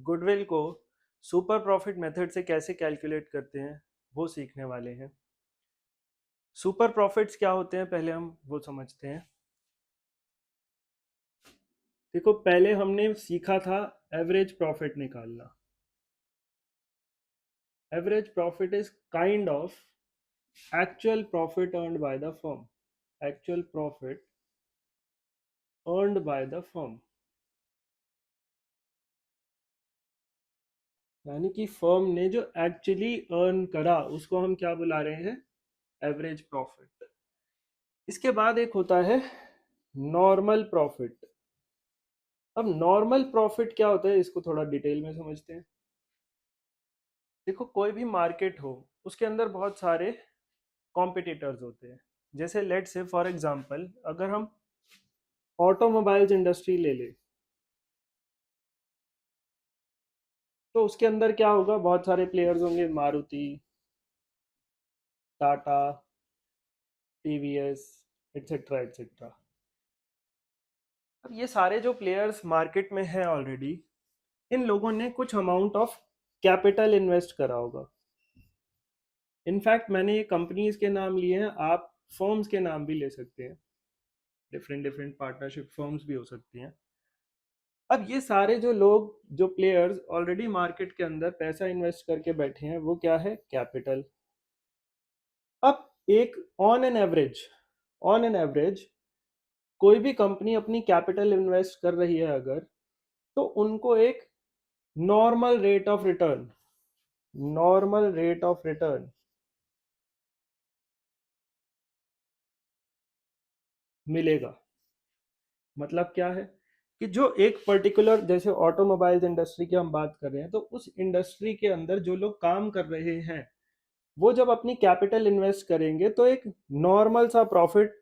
Goodwill को super profit method से कैसे कैलकुलेट करते हैं वो सीखने वाले हैं। सुपर प्रॉफिट्स क्या होते हैं पहले हम वो समझते हैं। देखो, पहले हमने सीखा था एवरेज प्रॉफिट निकालना। Average profit is kind of actual profit earned by the firm. Actual profit earned by the firm, यानी कि फर्म ने जो एक्चुअली अर्न करा उसको हम क्या बुला रहे हैं? Average profit. इसके बाद एक होता है नॉर्मल प्रॉफिट। अब नॉर्मल प्रॉफिट क्या होता है इसको थोड़ा डिटेल में समझते हैं। देखो, कोई भी मार्केट हो उसके अंदर बहुत सारे कॉम्पिटिटर्स होते हैं। जैसे लेट से फॉर एग्जांपल अगर हम ऑटोमोबाइल्स इंडस्ट्री ले ले तो उसके अंदर क्या होगा? बहुत सारे प्लेयर्स होंगे, Maruti, Tata, TVS, etcetera etcetera. अब ये सारे जो प्लेयर्स मार्केट में हैं ऑलरेडी, इन लोगों ने कुछ अमाउंट ऑफ कैपिटल इन्वेस्ट करा होगा। इनफैक्ट मैंने ये कंपनीज के नाम लिए हैं, आप फर्म्स के नाम भी ले सकते हैं। डिफरेंट डिफरेंट पार्टनरशिप फर्म्स भी हो सकती हैं। अब ये सारे जो लोग, जो प्लेयर्स ऑलरेडी मार्केट के अंदर पैसा इन्वेस्ट करके बैठे हैं, वो क्या है? कैपिटल। अब एक ऑन एन एवरेज कोई भी कंपनी अपनी कैपिटल इन्वेस्ट कर रही है अगर, तो उनको एक normal rate of return normal rate of return मिलेगा। मतलब क्या है कि जो एक पर्टिकुलर, जैसे ऑटोमोबाइल्स इंडस्ट्री की हम बात कर रहे हैं, तो उस इंडस्ट्री के अंदर जो लोग काम कर रहे हैं वो जब अपनी कैपिटल इन्वेस्ट करेंगे तो एक नॉर्मल सा प्रॉफिट,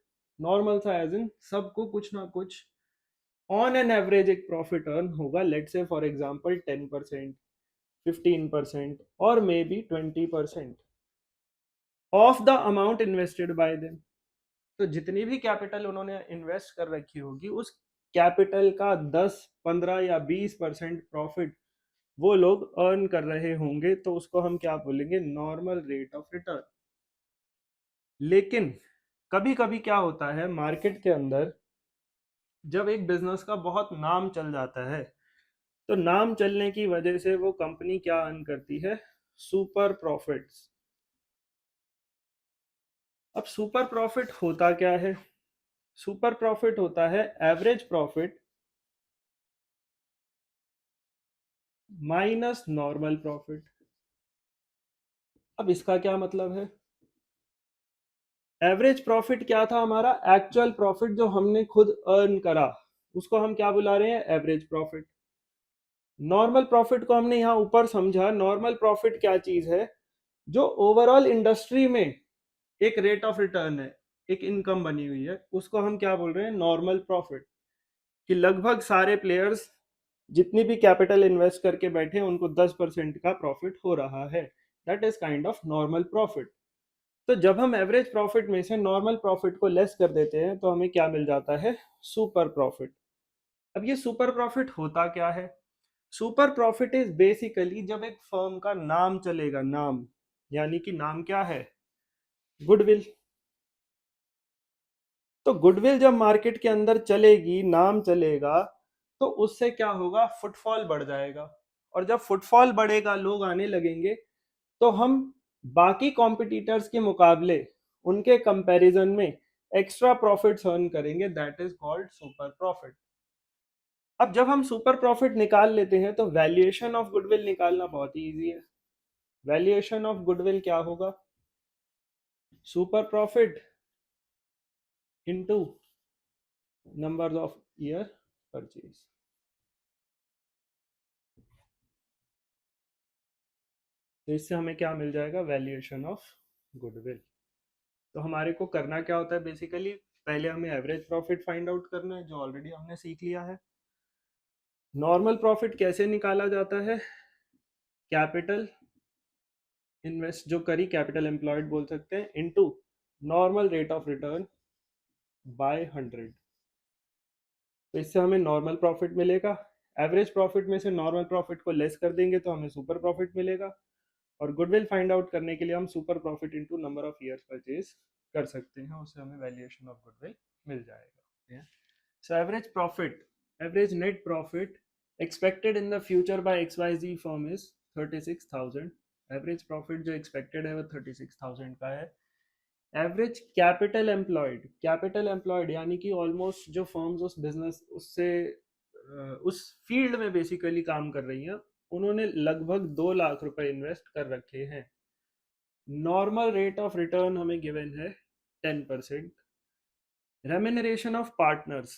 नॉर्मल सा एज इन सबको कुछ ना कुछ ऑन एन एवरेज एक प्रॉफिट अर्न होगा। लेट से फॉर एग्जांपल 10%, 15% और may be 20% of the amount invested bye them. तो जितनी भी कैपिटल उन्होंने इन्वेस्ट कर रखी होगी, उस कैपिटल का 10, 15 या 20% प्रॉफिट वो लोग अर्न कर रहे होंगे, तो उसको हम क्या बोलेंगे? Normal rate of return. लेकिन कभी कभी क्या होता है मार्केट के अंदर, जब एक बिजनेस का बहुत नाम चल जाता है, तो नाम चलने की वजह से वो कंपनी क्या अर्न करती है? Super profits. अब सुपर प्रॉफिट होता क्या है? सुपर प्रॉफिट होता है average profit minus normal profit. अब इसका क्या मतलब है? एवरेज प्रॉफिट क्या था हमारा? एक्चुअल प्रॉफिट जो हमने खुद अर्न करा, उसको हम क्या बुला रहे हैं? Average profit. नॉर्मल प्रॉफिट को हमने यहाँ ऊपर समझा। नॉर्मल प्रॉफिट क्या चीज है? जो ओवरऑल इंडस्ट्री में एक रेट ऑफ रिटर्न है, एक इनकम बनी हुई है, उसको हम क्या बोल रहे हैं? Normal profit. कि लगभग सारे प्लेयर्स जितनी भी कैपिटल इन्वेस्ट करके बैठे हैं उनको 10% का प्रॉफिट हो रहा है। That is kind of normal profit. तो जब हम एवरेज प्रॉफिट में से नॉर्मल प्रॉफिट को लेस कर देते हैं तो हमें क्या मिल जाता है? Super profit. अब ये सुपर प्रॉफिट होता क्या है? सुपर प्रॉफिट इज बेसिकली जब एक फर्म का नाम चलेगा, नाम, यानी कि नाम क्या है? गुडविल। तो गुडविल जब मार्केट के अंदर चलेगी, नाम चलेगा, तो उससे क्या होगा? फुटफॉल बढ़ जाएगा। और जब फुटफॉल बढ़ेगा, लोग आने लगेंगे, तो हम बाकी कॉम्पिटिटर्स के मुकाबले उनके कंपैरिजन में एक्स्ट्रा प्रॉफिट्स अर्न करेंगे। That is called super profit. अब जब हम सुपर प्रॉफिट निकाल लेते हैं तो वैल्यूएशन ऑफ गुडविल निकालना बहुत ही ईजी है। वैल्यूएशन ऑफ गुडविल क्या होगा? Super profit into number of year purchase. तो इससे हमें क्या मिल जाएगा? Valuation of goodwill. तो हमारे को करना क्या होता है बेसिकली? पहले हमें एवरेज प्रॉफिट फाइंड आउट करना है, जो ऑलरेडी हमने सीख लिया है। नॉर्मल प्रॉफिट कैसे निकाला जाता है? कैपिटल इन्वेस्ट जो करी, कैपिटल एम्प्लॉयड बोल सकते हैं, into normal rate of return by 100। तो इससे हमें नॉर्मल प्रॉफिट मिलेगा। एवरेज प्रॉफिट में से नॉर्मल प्रॉफिट को लेस कर देंगे तो हमें सुपर प्रॉफिट मिलेगा, और गुडविल फाइंड आउट करने के लिए हम super profit into number of years purchase कर सकते हैं, उससे हमें वैल्यूएशन ऑफ गुडविल मिल जाएगा। So average net profit expected in the future by XYZ firm is 36,000। Average profit जो एक्सपेक्टेड है वो 36,000 का है। एवरेज कैपिटल एम्प्लॉयड यानी कि ऑलमोस्ट जो फर्म्स उस बिजनेस उससे उस फील्ड में बेसिकली काम कर रही हैं, उन्होंने लगभग 2 लाख रुपए इन्वेस्ट कर रखे हैं। नॉर्मल रेट ऑफ रिटर्न हमें गिवन है 10%। Remuneration of partners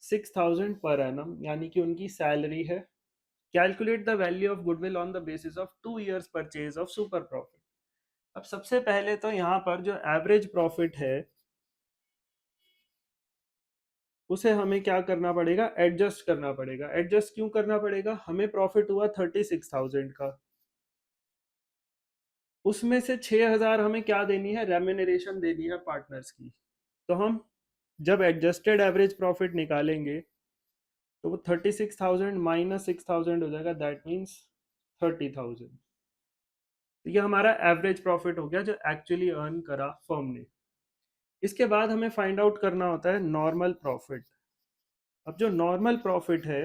6,000 per annum यानी कि उनकी सैलरी है। Calculate the value of goodwill on the basis of 2 years purchase of super profit. अब सबसे पहले तो यहाँ पर जो एवरेज प्रॉफिट है उसे हमें क्या करना पड़ेगा, एडजस्ट करना पड़ेगा। एडजस्ट क्यों करना पड़ेगा, हमें प्रॉफिट हुआ 36,000 का, उसमें से 6,000 हमें क्या देनी है, रेम्यूनरेशन देनी है पार्टनर्स की। तो हम जब एडजस्टेड एवरेज प्रॉफिट निकालेंगे तो वो 36,000 माइनस 6,000 हो जाएगा, दैट मीन्स 30,000। तो ये हमारा एवरेज प्रॉफिट हो गया जो एक्चुअली अर्न करा फर्म ने। इसके बाद हमें फाइंड आउट करना होता है नॉर्मल प्रॉफिट। अब जो नॉर्मल प्रॉफिट है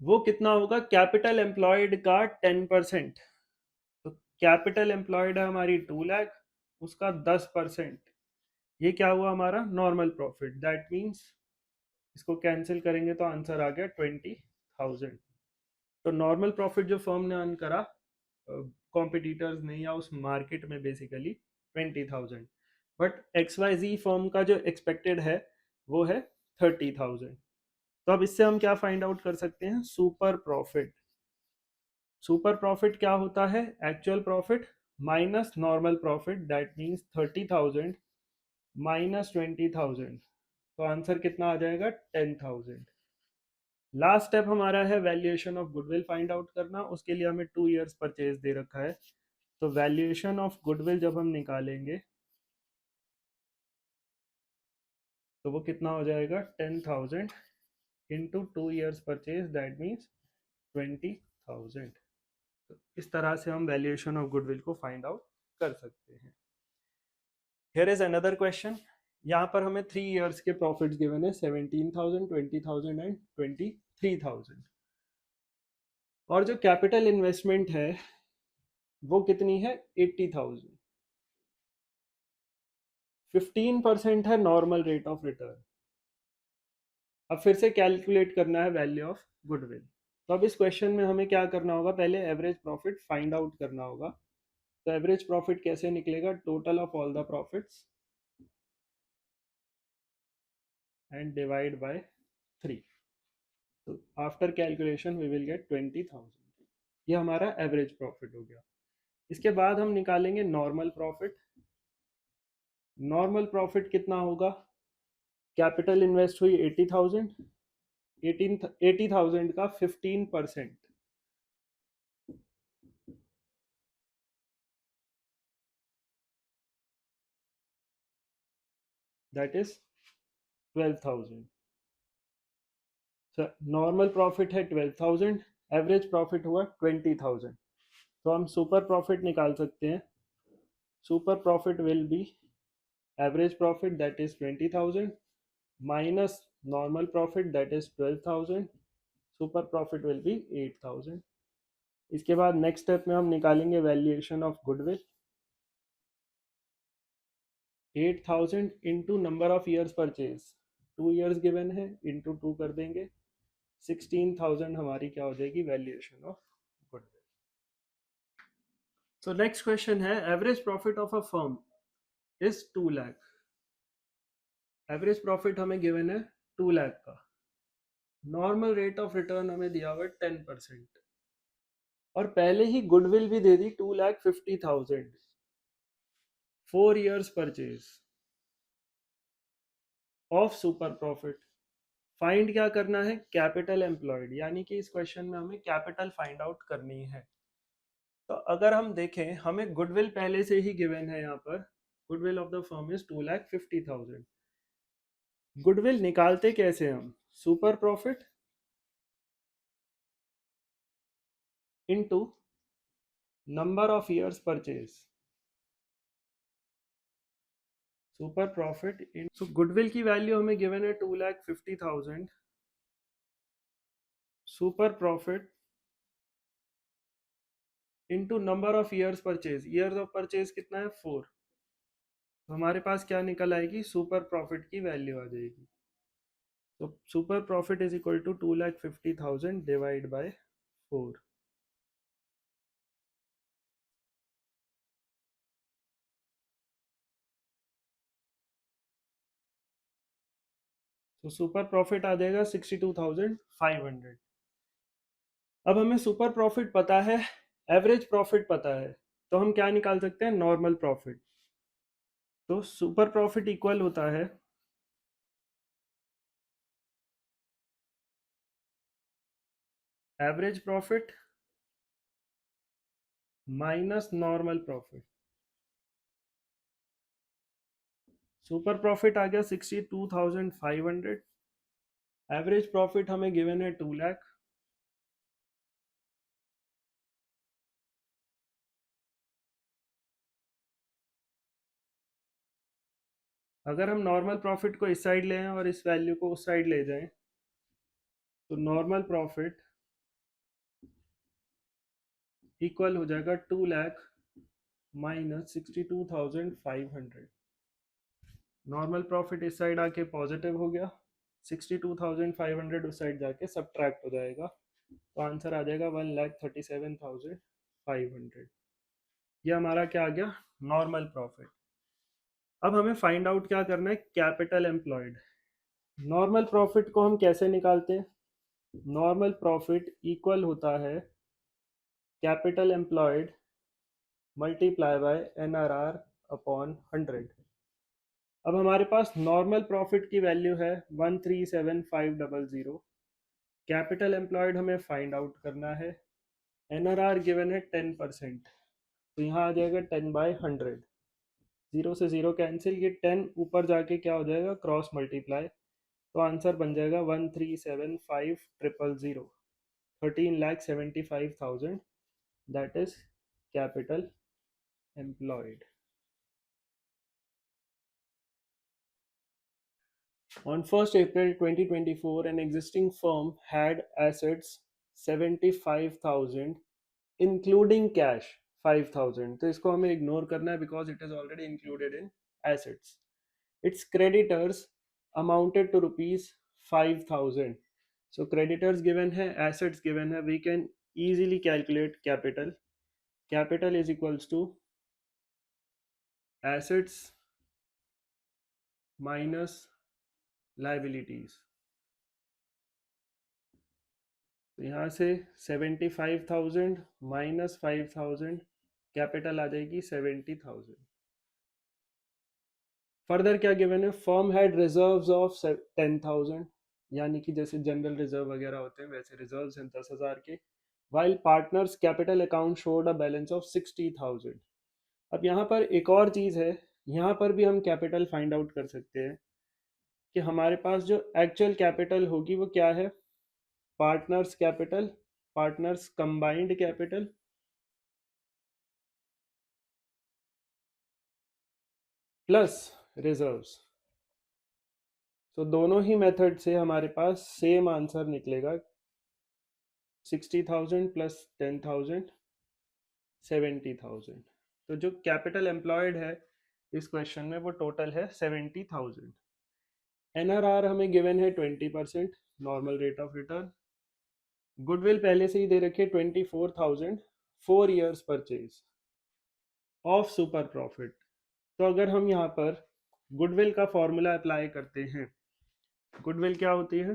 वो कितना होगा, कैपिटल एम्प्लॉयड का 10%। तो कैपिटल एम्प्लॉयड है हमारी 2 लाख, उसका 10%, ये क्या हुआ हमारा नॉर्मल प्रॉफिट। दैट मीन्स इसको कैंसिल करेंगे तो आंसर आ गया 20,000। तो नॉर्मल प्रॉफिट जो फर्म ने अर्न करा कॉम्पिटिटर्स ने या उस मार्केट में बेसिकली 20,000, बट XYZ फर्म का जो एक्सपेक्टेड है वो है 30,000। तो अब इससे हम क्या फाइंड आउट कर सकते हैं, सुपर प्रॉफिट। सुपर प्रॉफिट क्या होता है, actual profit minus normal profit, that means 30,000 minus 20,000, तो आंसर कितना आ जाएगा 10,000। लास्ट स्टेप हमारा है valuation of goodwill find out करना, उसके लिए हमें 2 years परचेज दे रखा है। तो वैल्यूएशन ऑफ गुडविल जब हम निकालेंगे तो वो कितना हो जाएगा 10,000 into 2 years purchase, that means 20,000। तो इस तरह से हम वैल्यूएशन ऑफ गुडविल को फाइंड आउट कर सकते हैं। Here is another question. यहाँ पर हमें 3 years के प्रॉफिट्स गिवन है 17,000, 20,000 एंड 23,000, और जो कैपिटल इन्वेस्टमेंट है वो कितनी है 80,000। 15% है नॉर्मल रेट ऑफ रिटर्न। अब फिर से कैलकुलेट करना है वैल्यू ऑफ गुडविल। तो अब इस क्वेश्चन में हमें क्या करना होगा, पहले एवरेज प्रॉफिट फाइंड आउट करना होगा। तो एवरेज प्रॉफिट कैसे निकलेगा, total of all the profits and divide by 3। तो after calculation we will get 20,000। ये हमारा एवरेज प्रॉफिट हो गया। इसके बाद हम निकालेंगे नॉर्मल प्रॉफिट। नॉर्मल प्रॉफिट कितना होगा, कैपिटल इन्वेस्ट हुई 80,000, 80,000 का 15%, दैट इज 12,000। नॉर्मल प्रॉफिट है 12,000, एवरेज प्रॉफिट हुआ 20,000। तो हम सुपर प्रॉफिट निकाल सकते हैं। Super profit will be average profit that is 20,000 minus normal profit that is 12,000, super profit will be 8,000। इसके बाद नेक्स्ट स्टेप में हम निकालेंगे valuation of goodwill. 8,000 into number of years purchase, 2 years given है, into 2 कर देंगे, 16,000 हमारी क्या हो जाएगी valuation of goodwill. So next question है average profit of a firm is 2 lakh. Average profit हमें गिवन है 2 लाख का, नॉर्मल रेट ऑफ रिटर्न हमें दिया हुआ है 10%, और पहले ही गुडविल भी दे दी 2,50,000, 4 years purchase of super profit. Find क्या करना है, कैपिटल एम्प्लॉयड, यानी कि इस क्वेश्चन में हमें कैपिटल फाइंड आउट करनी है। तो अगर हम देखें हमें गुडविल पहले से ही गिवन है, यहाँ पर goodwill of the firm is 2,50,000। Goodwill निकालते कैसे हम, super profit into number of years purchase, super profit in, so goodwill की वैल्यू हमें गिवन है 2,50,000, super profit into number of years purchase, years of purchase कितना है 4, तो हमारे पास क्या निकल आएगी, सुपर प्रॉफिट की वैल्यू आ जाएगी। तो super profit is equal to 2,50,000 divide by 4। तो सुपर प्रॉफिट आ जाएगा 62,500। अब हमें सुपर प्रॉफिट पता है, एवरेज प्रॉफिट पता है, तो हम क्या निकाल सकते हैं, नॉर्मल प्रॉफिट। तो सुपर प्रॉफिट इक्वल होता है average profit minus normal profit. Super profit आ गया 62,500, एवरेज प्रॉफिट हमें गिवन है 2 लाख, अगर हम नॉर्मल प्रॉफिट को इस साइड ले आए और इस वैल्यू को उस साइड ले जाएं, तो नॉर्मल प्रॉफिट इक्वल हो जाएगा 2 लाख माइनस 62,500। नॉर्मल प्रॉफिट इस साइड आके पॉजिटिव हो गया, 62,500 उस साइड जाके सब्ट्रैक्ट हो जाएगा, तो आंसर आ जाएगा 1,37,500। ये हमारा क्या आ गया, नॉर्मल प्रॉफिट। अब हमें फाइंड आउट क्या करना है, कैपिटल एम्प्लॉयड। नॉर्मल प्रॉफिट को हम कैसे निकालते हैं, नॉर्मल प्रॉफिट इक्वल होता है capital employed multiply by NRR upon 100। अब हमारे पास नॉर्मल प्रॉफिट की वैल्यू है 137,500, कैपिटल एम्प्लॉयड हमें फाइंड आउट करना है, NRR गिवन है 10%, तो यहाँ आ जाएगा 10/100, जीरो से जीरो कैंसिल, ये 10 ऊपर जाके क्या हो जाएगा, क्रॉस मल्टीप्लाई, तो आंसर बन जाएगा 1,37,500, 13,75,000, that is capital employed. On 1st April 2024, an existing firm had assets 75,000 including cash 5,000, तो इसको हमें इग्नोर करना है because it is already included in assets. Its creditors amounted to rupees 5,000. So creditors given है, assets given है, we can easily calculate capital. Capital is equals to assets minus liabilities. तो यहाँ से 75,000 माइनस 5,000, कैपिटल आ जाएगी 70,000। Further क्या given है, firm had reserves of 10,000, यानी कि जैसे जनरल रिजर्व वगैरह होते हैं वैसे रिजर्व्स हैं 10,000 के, while partners capital account showed a balance of 60,000। अब यहाँ पर एक और चीज़ है, यहाँ पर भी हम कैपिटल फाइंड आउट कर सकते हैं कि हमारे पास जो एक्चुअल कैपिटल होगी वो क्या है, partners capital, partners combined capital plus reserves. तो दोनों ही मेथड से हमारे पास सेम आंसर निकलेगा, 60,000 प्लस 10,000 70,000। तो जो कैपिटल एम्प्लॉयड है इस क्वेश्चन में वो टोटल है 70,000। NRR हमें गिवन है 20%, normal rate of return. Goodwill पहले से ही दे रखे 24,000, 4 years purchase of super profit. तो अगर हम यहाँ पर गुडविल का फॉर्मूला अप्लाई करते हैं, गुडविल क्या होती है,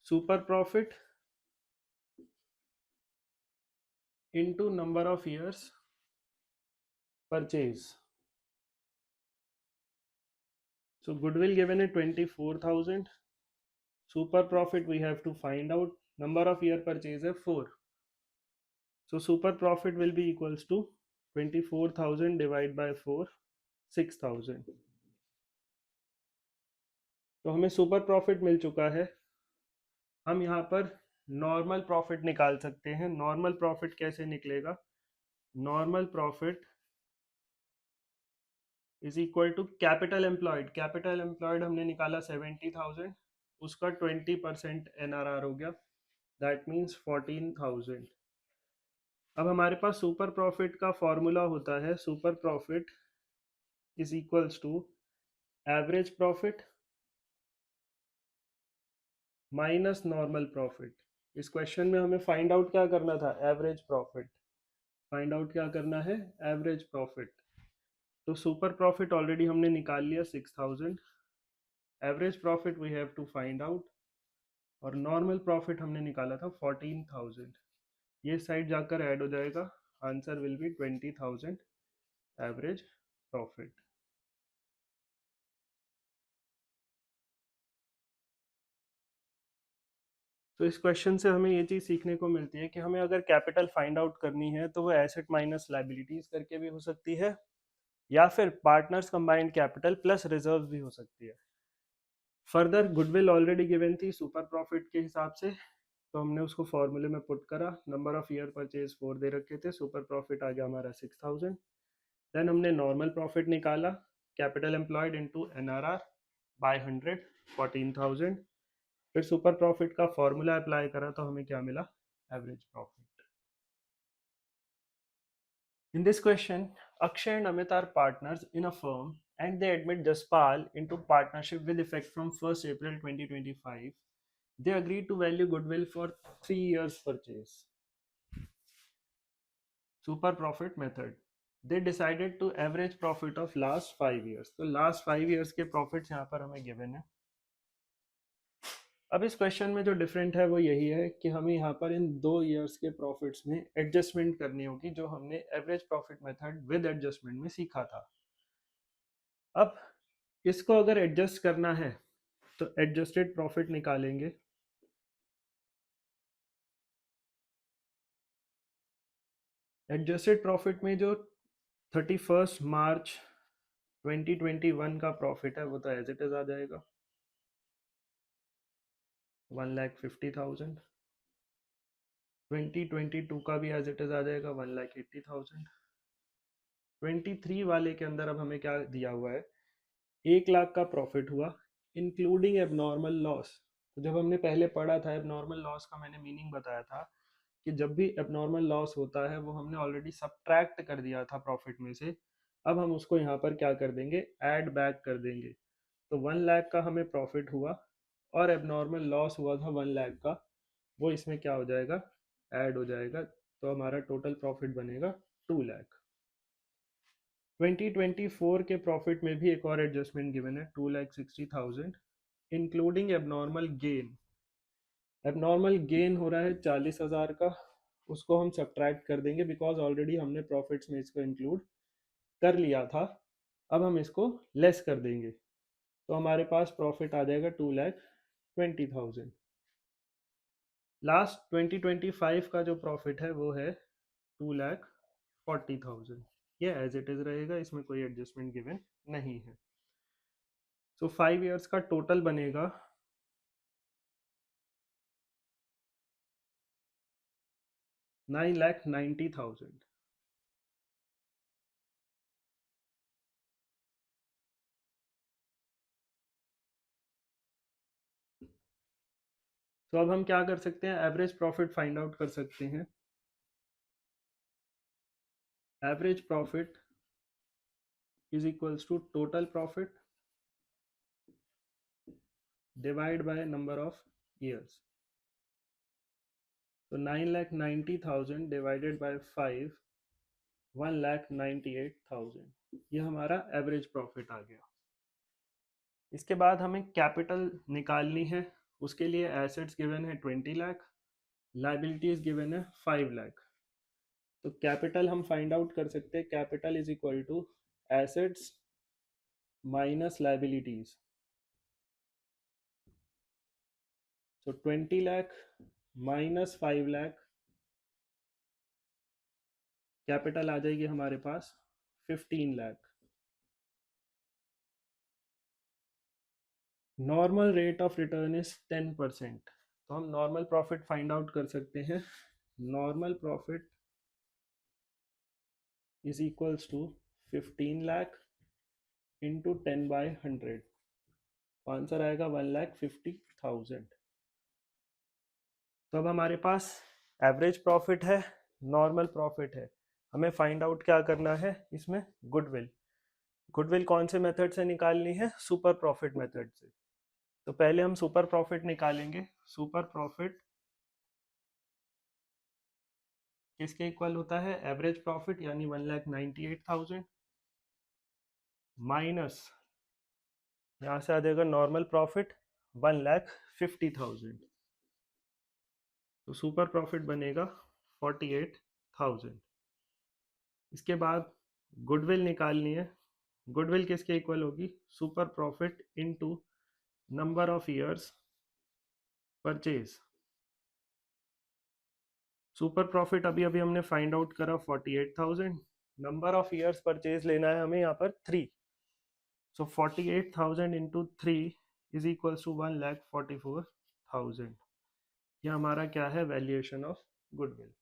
super profit into number of years purchase. So goodwill given है 24,000, super profit we have to find out, number of year purchase है 4, so super profit will be equals to 24,000 divided by 4, 6,000। तो हमें super profit मिल चुका है, हम यहाँ पर normal profit निकाल सकते हैं। नॉर्मल प्रॉफिट कैसे निकलेगा? Normal profit is equal to capital employed. Capital employed हमने निकाला 70,000, उसका 20% NRR हो गया, दैट मीन्स 14,000। अब हमारे पास सुपर प्रॉफिट का फॉर्मूला होता है, super profit is equals to average profit minus normal profit. इस क्वेश्चन में हमें फाइंड आउट क्या करना था? Average profit. फाइंड आउट क्या करना है? Average profit. तो सुपर प्रॉफिट ऑलरेडी हमने निकाल लिया 6,000, average profit we have to find out, और नॉर्मल प्रॉफिट हमने निकाला था 14,000। ये साइड जाकर ऐड हो जाएगा, answer will be 20,000 average profit. तो इस क्वेश्चन से हमें ये चीज़ सीखने को मिलती है कि हमें अगर कैपिटल फाइंड आउट करनी है तो वो एसेट माइनस लाइबिलिटीज करके भी हो सकती है, या फिर partners combined capital plus reserve भी हो सकती है। फर्दर गुडविल ऑलरेडी गिवन थी सुपर प्रॉफिट के हिसाब से, तो हमने उसको फॉर्मूले में पुट करा। नंबर ऑफ ईयर परचेज 4 दे रखे थे, सुपर प्रॉफिट आ गया हमारा 6,000। देन हमने नॉर्मल प्रॉफिट निकाला, capital employed into NRR by 100, 14,000। फिर सुपर प्रॉफिट का फॉर्मूला अप्लाई करा तो हमें क्या मिला? Average profit. In this question, Akshay and Amit are partners in a firm and they admit Jaspal into partnership with effect from 1st April 2025. They agreed to value goodwill for 3 years purchase. Super profit method. They decided to average profit of last 5 years. तो last 5 years के profits यहाँ पर हमें given है। अब इस question में जो डिफरेंट है वो यही है कि हमें यहाँ पर इन 2 ईयर्स के प्रॉफिट्स में एडजस्टमेंट करनी होगी, जो हमने average profit method with adjustment में सीखा था। अब इसको अगर एडजस्ट करना है तो एडजस्टेड प्रॉफिट निकालेंगे। एडजस्टेड प्रॉफिट में जो 31 मार्च 2021 का प्रॉफिट है वो तो एज इट इज आ जाएगा, 1,50,000। 2022 का भी एज इट इज आ जाएगा, 1,80,000। 23 वाले के अंदर अब हमें क्या दिया हुआ है? 1,00,000 का प्रॉफिट हुआ इंक्लूडिंग एबनॉर्मल लॉस। तो जब हमने पहले पढ़ा था एबनॉर्मल लॉस का, मैंने मीनिंग बताया था कि जब भी एबनॉर्मल लॉस होता है वो हमने ऑलरेडी सब्ट्रैक्ट कर दिया था प्रॉफिट में से। अब हम उसको यहाँ पर क्या कर देंगे? ऐड बैक कर देंगे। तो 1,00,000 का हमें प्रॉफिट हुआ और एबनॉर्मल लॉस हुआ था 1,00,000 का, वो इसमें क्या हो जाएगा? ऐड हो जाएगा। तो हमारा टोटल प्रॉफिट बनेगा 2,00,000। 2024 के प्रॉफिट में भी एक और एडजस्टमेंट गिवन है, 2,60,000 including abnormal gain. Abnormal gain हो रहा है 40,000 का, उसको हम सब्ट्रैक्ट कर देंगे बिकॉज ऑलरेडी हमने प्रॉफिट्स में इसको इंक्लूड कर लिया था। अब हम इसको लेस कर देंगे तो हमारे पास प्रॉफिट आ जाएगा 2,20,000। लास्ट 2025 का जो प्रॉफिट है वो है 2,40,000। ये एज इट इज रहेगा, इसमें कोई एडजस्टमेंट गिवन नहीं है। सो 5 ईयर्स का टोटल बनेगा 9,90,000। तो अब हम क्या कर सकते हैं? एवरेज प्रॉफिट फाइंड आउट कर सकते हैं। Average profit is equals to total profit divide by number of years. तो 9,90,000 डिवाइडेड बाय 5, 1,98,000, ये हमारा एवरेज प्रॉफिट आ गया। इसके बाद हमें कैपिटल निकालनी है, उसके लिए एसेट्स गिवन है 20,00,000, लाइबिलिटीज गिवन है 5,00,000। तो कैपिटल हम फाइंड आउट कर सकते हैं, capital is equal to assets minus liabilities. तो 20,00,000 माइनस 5,00,000, कैपिटल आ जाएगी हमारे पास 15,00,000। Normal rate of return is 10%। तो हम नॉर्मल प्रॉफिट फाइंड आउट कर सकते हैं। Normal profit is equals to 15 lakh into 10/100, तो आंसर आएगा 1,50,000। तो अब हमारे पास एवरेज प्रॉफिट है, नॉर्मल प्रॉफिट है, हमें फाइंड आउट क्या करना है इसमें, गुडविल। गुडविल कौन से मेथड से निकालनी है, सुपर प्रॉफिट मेथड से। तो पहले हम सुपर प्रॉफिट निकालेंगे। सुपर प्रॉफिट किसके इक्वल होता है, एवरेज प्रॉफिट यानी 1,98,000 माइनस यहाँ से आ जाएगा नॉर्मल प्रॉफिट 1,50,000। तो सुपर प्रॉफिट बनेगा 48,000। इसके बाद गुडविल निकालनी है। गुडविल किसके इक्वल होगी, super profit into number of years purchase. Super profit अभी अभी हमने फाइंड आउट करा 48,000, नंबर ऑफ ईयर्स परचेज लेना है हमें यहाँ पर 3। सो 48,000 इंटू 3 इज इक्वल्स टू 1,44,000। ये हमारा क्या है, वैल्यूएशन ऑफ गुडविल।